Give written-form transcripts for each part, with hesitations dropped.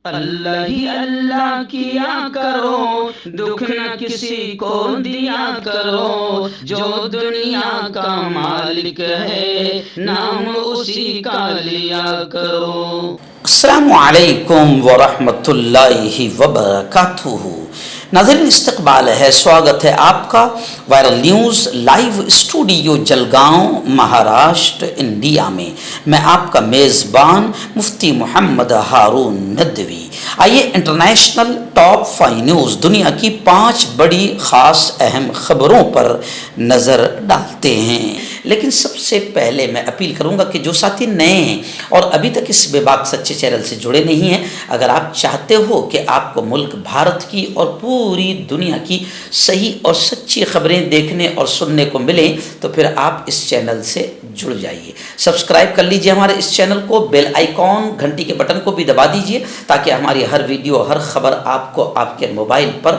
اللہ ہی اللہ کیا کرو، دکھ نہ کسی کو دیا کرو، جو دنیا کا مالک ہے نام اسی کا لیا کرو۔ السلام علیکم ورحمۃ اللہ وبرکاتہ۔ ناظرین استقبال ہے، سواگت ہے آپ کا viral news live studio Jalgaon Maharashtra India میں آپ کا میزبان مفتی محمد ہارون ندوی۔ آئیے انٹرنیشنل ٹاپ 5 نیوز، دنیا کی 5 بڑی خاص اہم خبروں پر نظر ڈالتے ہیں۔ لیکن سب سے پہلے میں اپیل کروں گا کہ جو ساتھی نئے ہیں اور ابھی تک اس بے باک سچے چینل سے جڑے نہیں ہیں، اگر آپ چاہتے ہو کہ آپ کو ملک بھارت کی اور پوری دنیا کی صحیح اور سچی خبریں دیکھنے اور سننے کو ملیں تو پھر آپ اس چینل سے جڑ جائیے، سبسکرائب کر لیجئے ہمارے اس چینل کو، بیل آئیکن گھنٹی کے بٹن کو بھی دبا دیجئے تاکہ ہماری ہر ویڈیو ہر خبر آپ کو آپ کے موبائل پر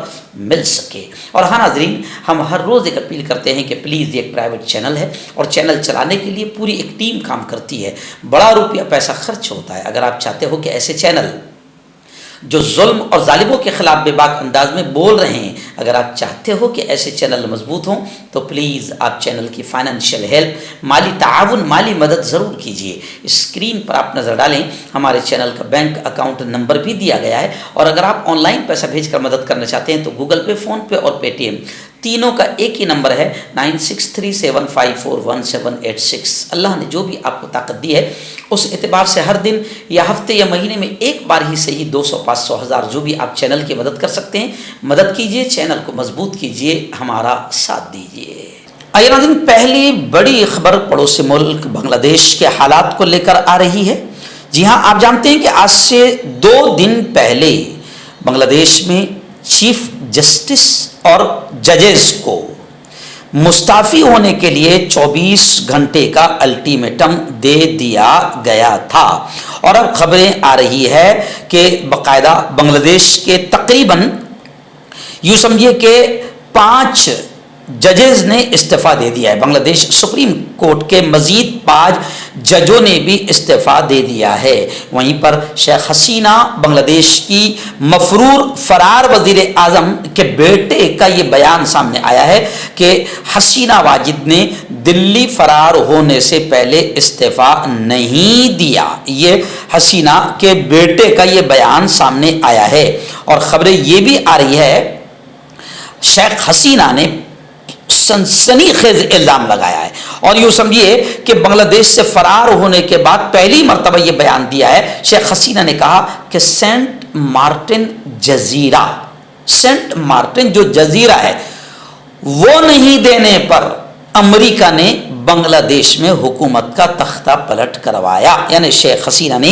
مل سکے۔ اور ہاں ناظرین، ہم ہر روز ایک اپیل کرتے ہیں کہ پلیز یہ ایک پرائیویٹ چینل ہے اور چینل چلانے کے لیے پوری ایک ٹیم کام کرتی ہے، بڑا روپیہ پیسہ خرچ ہوتا ہے۔ اگر آپ چاہتے ہو کہ ایسے چینل جو ظلم اور ظالموں کے خلاف بے باک انداز میں بول رہے ہیں، اگر آپ چاہتے ہو کہ ایسے چینل مضبوط ہوں تو پلیز آپ چینل کی فائنینشیل ہیلپ، مالی تعاون، مالی مدد ضرور کیجیے۔ اسکرین پر آپ نظر ڈالیں، ہمارے چینل کا بینک اکاؤنٹ نمبر بھی دیا گیا ہے، اور اگر آپ آن لائن پیسہ بھیج کر مدد کرنا چاہتے ہیں تو گوگل پے، فون پے اور پے ٹی ایم تینوں کا ایک ہی نمبر ہے 9637541786۔ اللہ نے جو بھی آپ کو طاقت دی ہے اس اعتبار سے ہر دن یا ہفتے یا مہینے میں ایک بار ہی صحیح 200 500 1000 جو بھی آپ چینل کی مدد کر سکتے ہیں مدد کیجئے، چینل کو مضبوط کیجئے، ہمارا ساتھ دیجئے۔ آئیے ناظرین، پہلی بڑی خبر پڑوسی ملک بنگلہ دیش کے حالات کو لے کر آ رہی ہے۔ جی ہاں، آپ جانتے ہیں کہ آج سے 2 دن پہلے بنگلہ دیش میں چیف جسٹس اور ججز کو مستعفی ہونے کے لیے 24 گھنٹے کا الٹیمیٹم دے دیا گیا تھا، اور اب خبریں آ رہی ہے کہ باقاعدہ بنگلہ دیش کے تقریباً یوں سمجھیے کہ 5 ججز نے استعفیٰ دے دیا ہے۔ بنگلہ دیش سپریم کورٹ کے مزید 5 ججوں نے بھی استعفیٰ دے دیا ہے۔ وہیں پر شیخ حسینہ بنگلہ دیش کی مفرور فرار وزیر اعظم کے بیٹے کا یہ بیان سامنے آیا ہے کہ حسینہ واجد نے دلی فرار ہونے سے پہلے استعفیٰ نہیں دیا۔ یہ حسینہ کے بیٹے کا یہ بیان سامنے آیا ہے، اور خبریں یہ بھی آ رہی ہے شیخ حسینہ نے سنسنی خیز الزام لگایا ہے، اور یوں سمجھیے کہ بنگلہ دیش سے فرار ہونے کے بعد پہلی مرتبہ یہ بیان دیا ہے۔ شیخ حسینہ نے کہا کہ سینٹ مارٹن جزیرہ، سینٹ مارٹن جو جزیرہ ہے وہ نہیں دینے پر امریکہ نے بنگلہ دیش میں حکومت کا تختہ پلٹ کروایا۔ یعنی شیخ حسینہ نے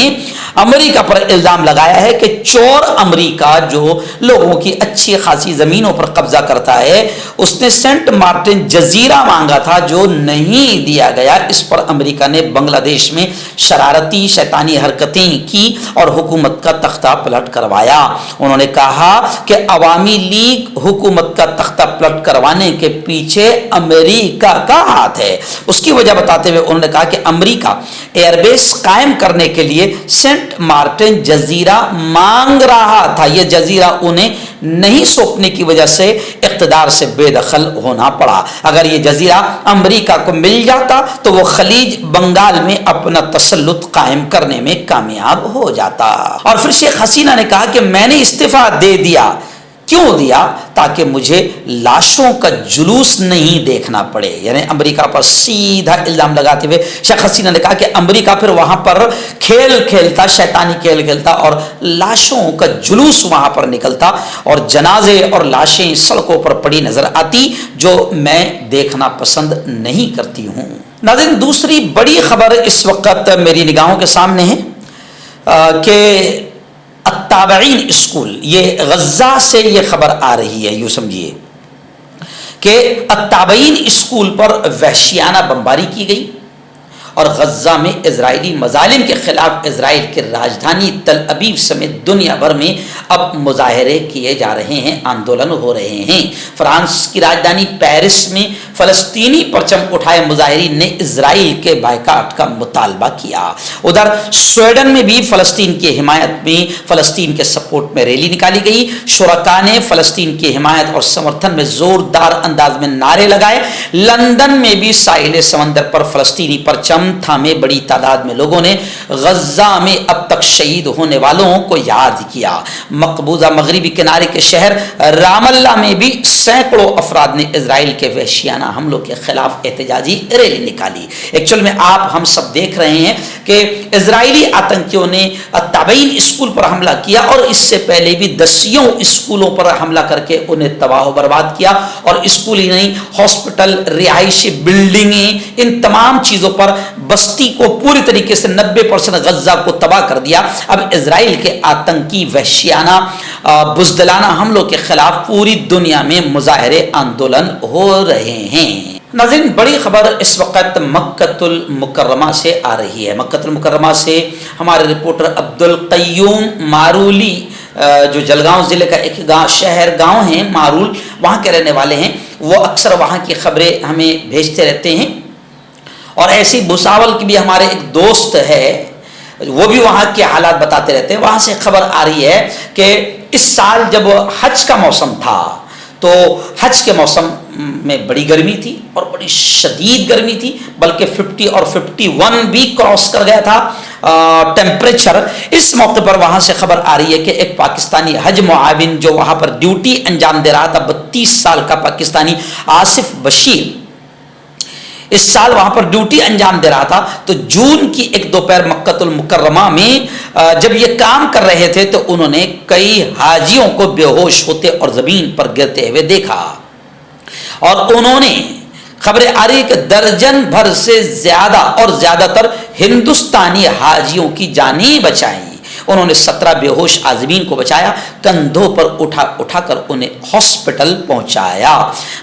امریکہ پر الزام لگایا ہے کہ چور امریکہ جو لوگوں کی اچھی خاصی زمینوں پر قبضہ کرتا ہے، اس نے سینٹ مارٹن جزیرہ مانگا تھا جو نہیں دیا گیا۔ اس پر امریکہ نے بنگلہ دیش میں شرارتی شیطانی حرکتیں کی اور حکومت کا تختہ پلٹ کروایا۔ انہوں نے کہا کہ عوامی لیگ حکومت کا تختہ پلٹ کروانے کے پیچھے امریکہ کا ہاتھ ہے۔ اس کی وجہ بتاتے ہوئے انہوں نے کہا کہ امریکہ ایئر بیس قائم کرنے کے لیے سینٹ مارٹن جزیرہ مانگ رہا تھا، یہ جزیرہ انہیں نہیں سونپنے کی وجہ سے اقتدار سے بے دخل ہونا پڑا۔ اگر یہ جزیرہ امریکہ کو مل جاتا تو وہ خلیج بنگال میں اپنا تسلط قائم کرنے میں کامیاب ہو جاتا۔ اور پھر شیخ حسینہ نے کہا کہ میں نے استعفیٰ دے دیا، کیوں دیا؟ تاکہ مجھے لاشوں کا جلوس نہیں دیکھنا پڑے۔ یعنی امریکہ پر سیدھا الزام لگاتے ہوئے شیخ حسینہ نے کہا کہ امریکہ پھر وہاں پر کھیل کھیلتا، شیطانی کھیل کھیلتا اور لاشوں کا جلوس وہاں پر نکلتا، اور جنازے اور لاشیں سڑکوں پر پڑی نظر آتی، جو میں دیکھنا پسند نہیں کرتی ہوں۔ ناظرین، دوسری بڑی خبر اس وقت میری نگاہوں کے سامنے ہے کہ التابعین اسکول، یہ غزہ سے یہ خبر آ رہی ہے، یوں سمجھیے کہ التابعین اسکول پر وحشیانہ بمباری کی گئی، اور غزہ میں اسرائیلی مظالم کے خلاف اسرائیل کی راجدھانی تل ابیب سمیت دنیا بھر میں اب مظاہرے کیے جا رہے ہیں، آندولن ہو رہے ہیں۔ فرانس کی راجدھانی پیرس میں فلسطینی پرچم اٹھائے مظاہرین نے اسرائیل کے بائیکاٹ کا مطالبہ کیا۔ ادھر سویڈن میں بھی فلسطین کی حمایت میں، فلسطین کے سپورٹ میں ریلی نکالی گئی۔ شرکاء نے فلسطین کی حمایت اور سمرتھن میں زوردار انداز میں نعرے لگائے۔ لندن میں بھی ساحل سمندر پر فلسطینی پرچم تھامے بڑی تعداد میں لوگوں نے غزہ میں اب تک شہید ہونے والوں کو یاد کیا۔ مقبوضہ مغربی کنارے کے شہر رام اللہ میں بھی سینکڑوں افراد نے اسرائیل کے وحشیانہ حملوں کے خلاف احتجاجی ریلی نکالی۔ ایکچوئل میں آپ ہم سب دیکھ رہے ہیں کہ اسرائیلی آتنکیوں نے تابعین اسکول پر حملہ کیا اور اس سے پہلے بھی دسیوں اسکولوں پر حملہ کر کے انہیں تباہ و برباد کیا، اور اسکول ہی نہیں، ہاسپٹل، رہائشی بلڈنگیں، ان تمام چیزوں پر بستی کو پوری طریقے سے 90% غزہ کو تباہ کر دیا۔ اب اسرائیل کے آتنکی وحشیانہ بزدلانہ حملوں کے خلاف پوری دنیا میں مظاہرے، آندولن ہو رہے ہیں۔ ناظرین، بڑی خبر اس وقت مکۃ المکرمہ سے آ رہی ہے۔ مکۃ المکرمہ سے ہمارے رپورٹر عبدالقیوم مارولی، جو جلگاؤں ضلع کا ایک گاؤں ہے مارول، وہاں کے رہنے والے ہیں، وہ اکثر وہاں کی خبریں ہمیں بھیجتے رہتے ہیں۔ اور ایسی بھساول کی بھی ہمارے ایک دوست ہے، وہ بھی وہاں کے حالات بتاتے رہتے ہیں۔ وہاں سے خبر آ رہی ہے کہ اس سال جب حج کا موسم تھا تو حج کے موسم میں بڑی گرمی تھی اور بڑی شدید گرمی تھی، بلکہ 50 اور 51 بھی کراس کر گیا تھا ٹیمپریچر۔ اس موقع پر وہاں سے خبر آ رہی ہے کہ ایک پاکستانی حج معاون جو وہاں پر ڈیوٹی انجام دے رہا تھا، 32 سال کا پاکستانی آصف بشیر، اس سال وہاں پر ڈیوٹی انجام دے رہا تھا، تو جون کی ایک دوپہر مکۃ المکرمہ میں جب یہ کام کر رہے تھے تو انہوں نے کئی حاجیوں کو بے ہوش ہوتے اور زمین پر گرتے ہوئے دیکھا، اور انہوں نے خبریں آ رہی ہے کہ درجن بھر سے زیادہ اور زیادہ تر ہندوستانی حاجیوں کی جانیں بچائیں۔ انہوں نے 17 بے ہوش عازمین کو بچایا، کندھوں پر اٹھا کر انہیں ہاسپٹل پہنچایا۔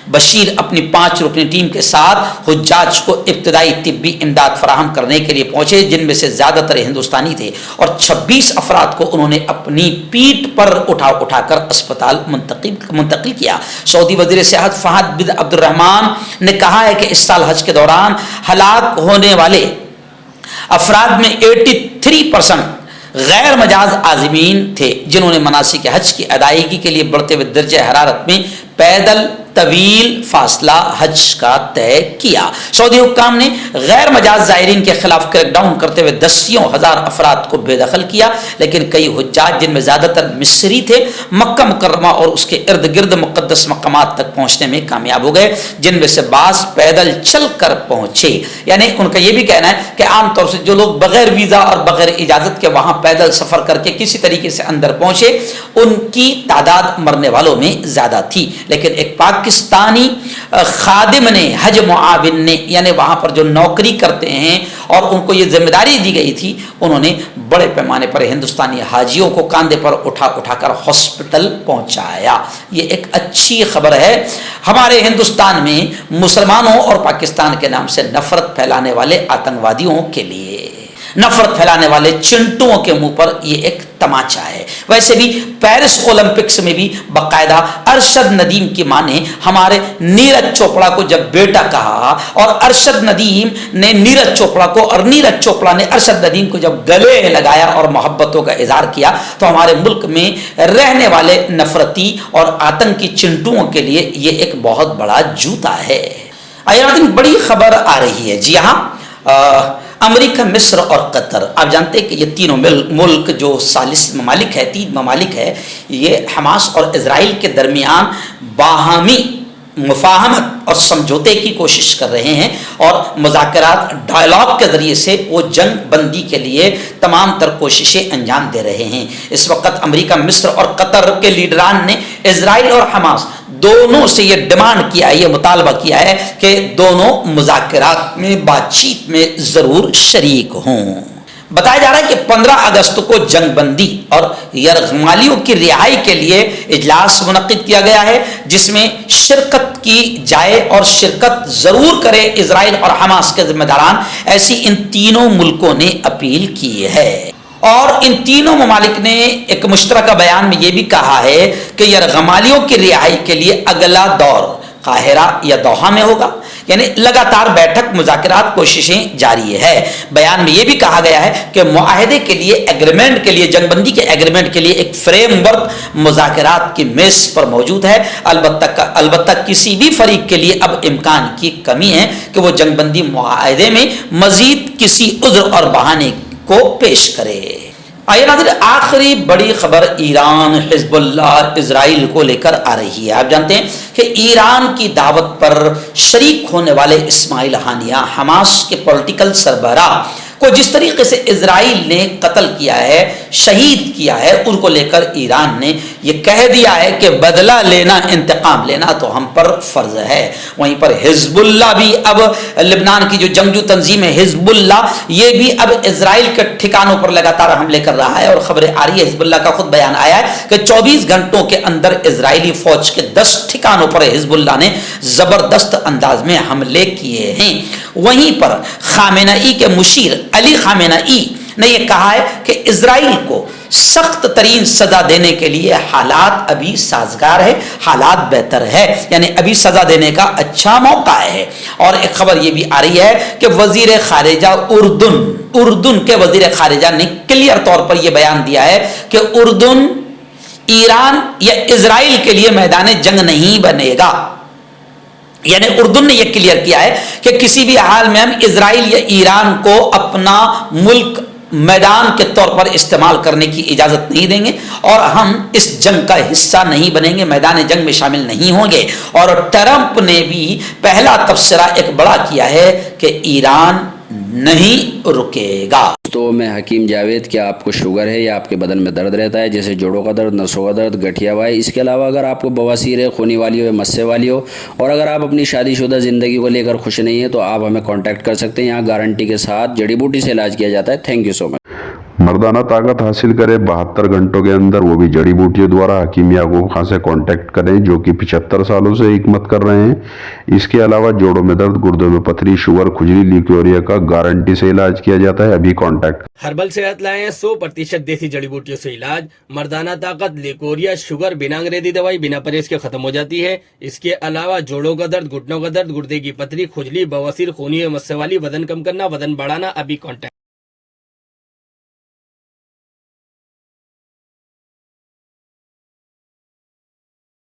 بشیر اپنی 5 رکنی ٹیم کے ساتھ حجاج کو ابتدائی طبی امداد فراہم کرنے کے لیے پہنچے، جن میں سے زیادہ تر ہندوستانی تھے، اور 26 افراد کو انہوں نے اپنی پیٹھ پر اٹھا کر اسپتال منتقل کیا۔ سعودی وزیر سیاحت فہد بن عبد الرحمان نے کہا ہے کہ اس سال حج کے دوران ہلاک ہونے والے افراد میں 83% غیر مجاز عازمین تھے، جنہوں نے مناسک حج کی ادائیگی کے لیے بڑھتے ہوئے درجہ حرارت میں پیدل طویل فاصلہ حج کا طے کیا۔ سعودی حکام نے غیر مجاز زائرین کے خلاف کریک ڈاؤن کرتے ہوئے دسیوں ہزار افراد کو بے دخل کیا، لیکن کئی حجاج، جن میں زیادہ تر مصری تھے، مکہ مکرمہ اور اس کے ارد گرد مقدس مقامات تک پہنچنے میں کامیاب ہو گئے، جن میں سے بعض پیدل چل کر پہنچے۔ یعنی ان کا یہ بھی کہنا ہے کہ عام طور سے جو لوگ بغیر ویزا اور بغیر اجازت کے وہاں پیدل سفر کر کے کسی طریقے سے اندر پہنچے، ان کی تعداد مرنے والوں میں زیادہ تھی، لیکن ایک پاکستانی خادم نے، حج معاون نے، یعنی وہاں پر جو نوکری کرتے ہیں اور ان کو یہ ذمہ داری دی گئی تھی، انہوں نے بڑے پیمانے پر ہندوستانی حاجیوں کو کاندھے پر اٹھا کر ہاسپٹل پہنچایا۔ یہ ایک اچھی خبر ہے ہمارے ہندوستان میں مسلمانوں اور پاکستان کے نام سے نفرت پھیلانے والے آتنکوادیوں کے لیے، نفرت پھیلانے والے چنٹوں کے منہ پر یہ ایک تماچا ہے۔ ویسے بھی پیرس اولمپکس میں بھی باقاعدہ ارشد ندیم کی ماں نے ہمارے نیرج چوپڑا کو جب بیٹا کہا، اور ارشد ندیم نے نیرج چوپڑا کو، اور نیرج چوپڑا نے ارشد ندیم کو جب گلے لگایا اور محبتوں کا اظہار کیا، تو ہمارے ملک میں رہنے والے نفرتی اور آتنکی چنٹوؤں کے لیے یہ ایک بہت بڑا جوتا ہے۔ بڑی خبر آ رہی ہے، جی ہاں، امریکہ، مصر اور قطر، آپ جانتے ہیں کہ یہ تینوں ملک جو ثالث ممالک ہے، 3 ممالک ہے، یہ حماس اور اسرائیل کے درمیان باہمی مفاہمت اور سمجھوتے کی کوشش کر رہے ہیں، اور مذاکرات، ڈائلاگ کے ذریعے سے وہ جنگ بندی کے لیے تمام تر کوششیں انجام دے رہے ہیں۔ اس وقت امریکہ، مصر اور قطر کے لیڈران نے اسرائیل اور حماس دونوں سے یہ ڈیمانڈ کیا ہے، یہ مطالبہ کیا ہے کہ دونوں مذاکرات میں، بات چیت میں ضرور شریک ہوں۔ بتایا جا رہا ہے کہ 15 اگست کو جنگ بندی اور یرغمالیوں کی رہائی کے لیے اجلاس منعقد کیا گیا ہے، جس میں شرکت کی جائے اور شرکت ضرور کرے اسرائیل اور حماس کے ذمہ داران، ایسی ان تینوں ملکوں نے اپیل کی ہے۔ اور ان تینوں ممالک نے ایک مشترکہ بیان میں یہ بھی کہا ہے کہ یرغمالیوں کی رہائی کے لیے اگلا دور قاہرہ یا دوحہ میں ہوگا، یعنی لگاتار بیٹھک، مذاکرات، کوششیں جاری ہے۔ بیان میں یہ بھی کہا گیا ہے کہ معاہدے کے لیے، ایگریمنٹ کے لیے، جنگ بندی کے ایگریمنٹ کے لیے ایک فریم ورک مذاکرات کی میز پر موجود ہے۔ البتہ کسی بھی فریق کے لیے اب امکان کی کمی ہے کہ وہ جنگ بندی معاہدے میں مزید کسی عذر اور بہانے کو پیش کرے۔ آئیے ناظرین، آخری بڑی خبر ایران، حزب اللہ، اسرائیل کو لے کر آ رہی ہے۔ آپ جانتے ہیں کہ ایران کی دعوت پر شریک ہونے والے اسماعیل ہانیہ، حماس کے پولیٹیکل سربراہ کو جس طریقے سے اسرائیل نے قتل کیا ہے، شہید کیا ہے، ان کو لے کر ایران نے یہ کہہ دیا ہے کہ بدلہ لینا، انتقام لینا تو ہم پر فرض ہے۔ وہیں پر حزب اللہ بھی اب، لبنان کی جو جنگجو تنظیم ہے حزب اللہ، یہ بھی اب اسرائیل کے ٹھکانوں پر لگاتار حملے کر رہا ہے، اور خبریں آ رہی ہے، حزب اللہ کا خود بیان آیا ہے کہ 24 گھنٹوں کے اندر اسرائیلی فوج کے 10 ٹھکانوں پر حزب اللہ نے زبردست انداز میں حملے کیے ہیں۔ وہیں پر خامنئی کے مشیر علی خامنئی نے یہ کہا ہے کہ اسرائیل کو سخت ترین سزا دینے کے لیے حالات ابھی سازگار ہے، حالات بہتر ہے، یعنی ابھی سزا دینے کا اچھا موقع ہے۔ اور ایک خبر یہ بھی آ رہی ہے کہ وزیر خارجہ اردن کے وزیر خارجہ نے کلیئر طور پر یہ بیان دیا ہے کہ اردن ایران یا اسرائیل کے لیے میدان جنگ نہیں بنے گا، یعنی اردن نے یہ کلیئر کیا ہے کہ کسی بھی حال میں ہم اسرائیل یا ایران کو اپنا ملک میدان کے طور پر استعمال کرنے کی اجازت نہیں دیں گے، اور ہم اس جنگ کا حصہ نہیں بنیں گے، میدان جنگ میں شامل نہیں ہوں گے۔ اور ٹرمپ نے بھی پہلا تبصرہ ایک بڑا کیا ہے کہ ایران نہیں رکے گا۔ تو میں حکیم جاوید، کیا آپ کو شوگر ہے یا آپ کے بدن میں درد رہتا ہے، جیسے جوڑوں کا درد، نسوں کا درد، گٹھیا وائی؟ اس کے علاوہ اگر آپ کو بواسیر ہے، خونی والی ہو یا مسے والی ہو، اور اگر آپ اپنی شادی شدہ زندگی کو لے کر خوش نہیں ہیں، تو آپ ہمیں کانٹیکٹ کر سکتے ہیں۔ یہاں گارنٹی کے ساتھ جڑی بوٹی سے علاج کیا جاتا ہے۔ تھینک یو سو مچ۔ مردانہ طاقت حاصل کرے 72 گھنٹوں کے اندر، وہ بھی جڑی بوٹیوں دوارا، حکیم یعقوب خان سے کانٹیکٹ کریں، جو کہ 75 سالوں سے حکمت کر رہے ہیں۔ اس کے علاوہ جوڑوں میں درد، گردوں میں پتھری، شوگر، کھجلی، لیکوریا کا گارنٹی سے علاج کیا جاتا ہے۔ ابھی کانٹیکٹ۔ ہربل صحت لائے ہیں 100% دیسی جڑی بوٹیوں سے علاج۔ مردانہ طاقت، لیکوریا، شوگر بنا انگریزی دوائی، بنا پرہیز کے ختم ہو جاتی ہے۔ اس کے علاوہ جوڑوں کا درد، گھٹنوں کا درد، گردے کی پتھری، کھجلی، بواسیر، خونی مسے والی، وزن کم کرنا، وزن بڑھانا، ابھی کانٹیکٹ۔